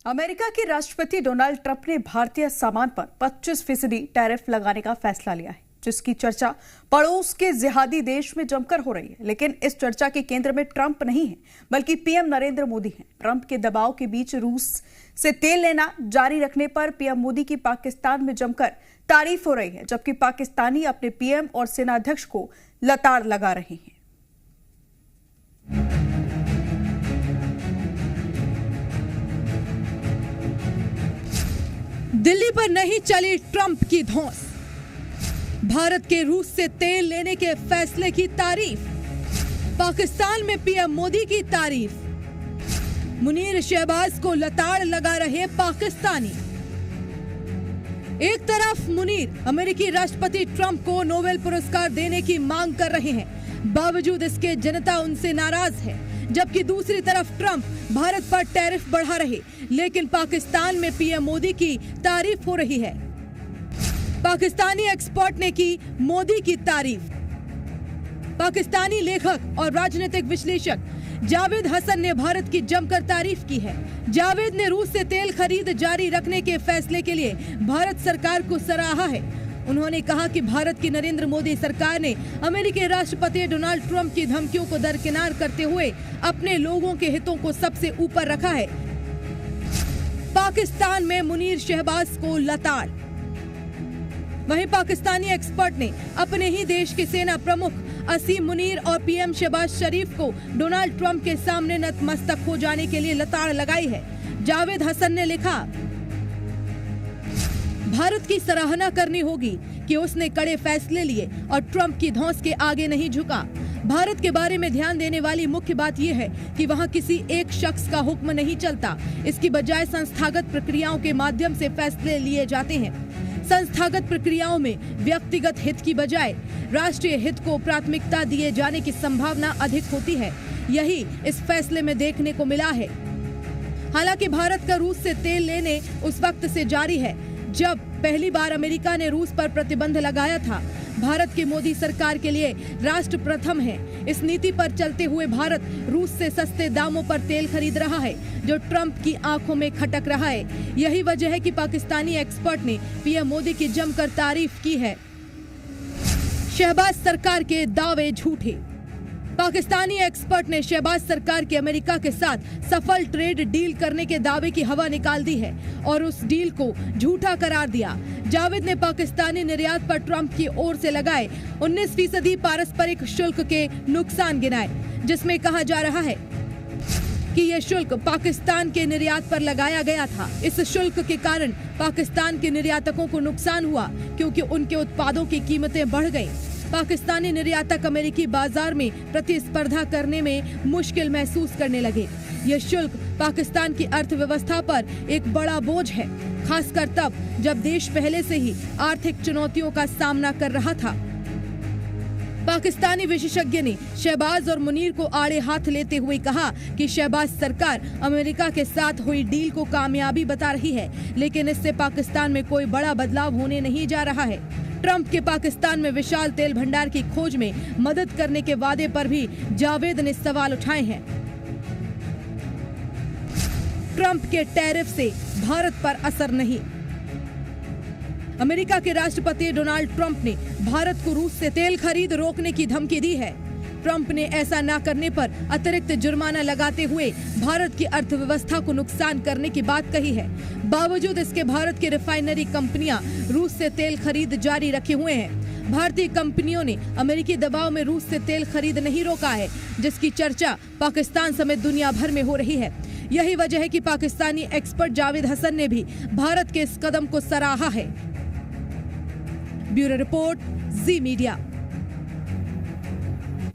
America के राष्ट्रपति Donald Trump ने भारतीय सामान पर 25% टैरिफ लगाने का फैसला लिया है, जिसकी चर्चा पड़ोस के जिहादी देश में जमकर हो रही है। लेकिन इस चर्चा के केंद्र में ट्रंप नहीं है, बल्कि पीएम नरेंद्र मोदी हैं। ट्रंप के दबाव के बीच रूस से तेल लेना जारी रखने पर पीएम मोदी की पाकिस्तान में जमकर तारीफ हो रही है, जबकि पाकिस्तानी अपने पीएम और सेनाध्यक्ष को लताड़ लगा रहे हैं। दिल्ली पर नहीं चली ट्रंप की धौंस। भारत के रूस से तेल लेने के फैसले की तारीफ। पाकिस्तान में पीएम मोदी की तारीफ। मुनीर शहबाज को लताड़ लगा रहे पाकिस्तानी। एक तरफ मुनीर अमेरिकी राष्ट्रपति ट्रंप को नोबेल पुरस्कार देने की मांग कर रहे हैं, बावजूद इसके जनता उनसे नाराज है, जबकि दूसरी तरफ ट्रंप भारत पर टैरिफ बढ़ा रहे, लेकिन पाकिस्तान में पीएम मोदी की तारीफ हो रही है। पाकिस्तानी एक्सपर्ट ने की मोदी की तारीफ। पाकिस्तानी लेखक और राजनीतिक विश्लेषक जावेद हसन ने भारत की जमकर तारीफ की है। जावेद ने रूस से तेल खरीद जारी रखने के फैसले के लिए भारत सरकार को सराहा है। उन्होंने कहा कि भारत की नरेंद्र मोदी सरकार ने अमेरिकी राष्ट्रपति डोनाल्ड ट्रंप की धमकियों को दरकिनार करते हुए अपने लोगों के हितों को सबसे ऊपर रखा है। पाकिस्तान में मुनीर शहबाज को लताड़। वहीं पाकिस्तानी एक्सपर्ट ने अपने ही देश के सेना प्रमुख असीम मुनीर और पीएम शहबाज शरीफ को डोनाल्ड ट्रंप के सामने नतमस्तक हो जाने के लिए लताड़ लगाई है। जावेद हसन ने लिखा, भारत की सराहना करनी होगी कि उसने कड़े फैसले लिए और ट्रंप की धौंस के आगे नहीं झुका। भारत के बारे में ध्यान देने वाली मुख्य बात यह है कि वहां किसी एक शख्स का हुक्म नहीं चलता, इसकी बजाय संस्थागत प्रक्रियाओं के माध्यम से फैसले लिए जाते हैं। संस्थागत प्रक्रियाओं में व्यक्तिगत हित की बजाय राष्ट्रीय हित को प्राथमिकता दिए जाने की संभावना अधिक होती है। यही इस फैसले में देखने को मिला है। हालांकि भारत का रूस से तेल लेने उस वक्त से जारी है जब पहली बार अमेरिका ने रूस पर प्रतिबंध लगाया था। भारत की मोदी सरकार के लिए राष्ट्र प्रथम है। इस नीति पर चलते हुए भारत रूस से सस्ते दामों पर तेल खरीद रहा है, जो ट्रंप की आंखों में खटक रहा है। यही वजह है कि पाकिस्तानी एक्सपर्ट ने पीएम मोदी की जमकर तारीफ की है। शहबाज सरकार के दावे झूठे। पाकिस्तानी एक्सपर्ट ने शहबाज सरकार के अमेरिका के साथ सफल ट्रेड डील करने के दावे की हवा निकाल दी है और उस डील को झूठा करार दिया। जावेद ने पाकिस्तानी निर्यात पर ट्रंप की ओर से लगाए 19% पारस्परिक शुल्क के नुकसान गिनाए, जिसमें कहा जा रहा है कि यह शुल्क पाकिस्तान के निर्यात पर लगाया गया था। इस शुल्क के कारण पाकिस्तान के निर्यातकों को नुकसान हुआ, क्योंकि उनके उत्पादों की कीमतें बढ़ गईं। पाकिस्तानी निर्यातक अमेरिकी बाजार में प्रतिस्पर्धा करने में मुश्किल महसूस करने लगे। यह शुल्क पाकिस्तान की अर्थव्यवस्था पर एक बड़ा बोझ है, खासकर तब जब देश पहले से ही आर्थिक चुनौतियों का सामना कर रहा था। पाकिस्तानी विशेषज्ञ ने शहबाज और मुनीर को आड़े हाथ लेते हुए कहा कि शहबाज सरकार अमेरिका के साथ हुई डील को कामयाबी बता रही है, लेकिन इससे पाकिस्तान में कोई बड़ा बदलाव होने नहीं जा रहा है। ट्रंप के पाकिस्तान में विशाल तेल भंडार की खोज में मदद करने के वादे पर भी जावेद ने सवाल उठाए हैं। ट्रंप के टैरिफ से भारत पर असर नहीं। अमेरिका के राष्ट्रपति डोनाल्ड ट्रंप ने भारत को रूस से तेल खरीद रोकने की धमकी दी है। ट्रंप ने ऐसा न करने पर अतिरिक्त जुर्माना लगाते हुए भारत की अर्थव्यवस्था को नुकसान करने की बात कही है। बावजूद इसके भारत की रिफाइनरी कंपनियां रूस से तेल खरीद जारी रखे हुए हैं। भारतीय कंपनियों ने अमेरिकी दबाव में रूस से तेल खरीद नहीं रोका है, जिसकी चर्चा पाकिस्तान समेत दुनिया भर में हो रही है। यही वजह है कि पाकिस्तानी एक्सपर्ट जावेद हसन ने भी भारत के इस कदम को सराहा है। ब्यूरो रिपोर्ट, जी मीडिया।